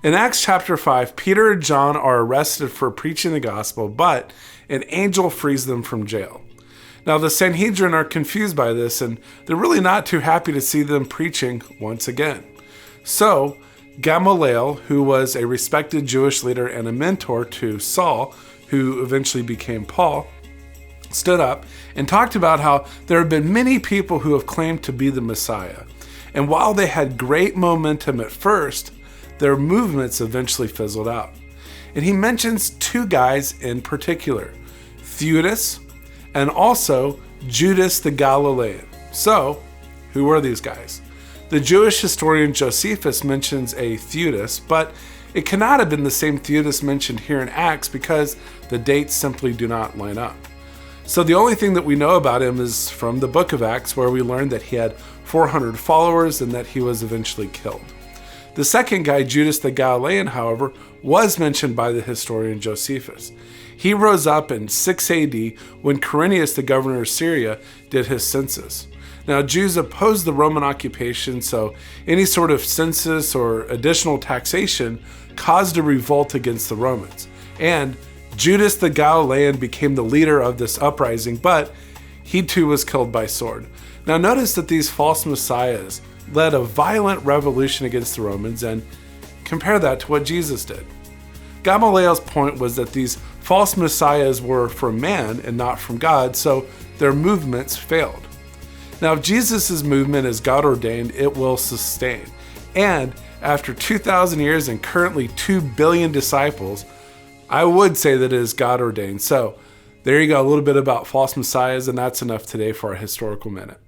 In Acts chapter 5, Peter and John are arrested for preaching the gospel, but an angel frees them from jail. Now, the Sanhedrin are confused by this, and they're really not too happy to see them preaching once again. So, Gamaliel, who was a respected Jewish leader and a mentor to Saul, who eventually became Paul, stood up and talked about how there have been many people who have claimed to be the Messiah. And while they had great momentum at first, their movements eventually fizzled out. And he mentions two guys in particular, Theudas and also Judas the Galilean. So, who were these guys? The Jewish historian Josephus mentions a Theudas, but it cannot have been the same Theudas mentioned here in Acts because the dates simply do not line up. So the only thing that we know about him is from the book of Acts, where we learned that he had 400 followers and that he was eventually killed. The second guy, Judas the Galilean, however, was mentioned by the historian Josephus. He rose up in 6 AD when Quirinius, the governor of Syria, did his census. Now, Jews opposed the Roman occupation, so any sort of census or additional taxation caused a revolt against the Romans. And Judas the Galilean became the leader of this uprising, but he too was killed by sword. Now, notice that these false messiahs led a violent revolution against the Romans, and compare that to what Jesus did. Gamaliel's point was that these false messiahs were from man and not from God, so their movements failed. Now, if Jesus' movement is God ordained, it will sustain. And after 2,000 years and currently 2 billion disciples, I would say that it is God ordained. So there you go, a little bit about false messiahs, and that's enough today for our historical minute.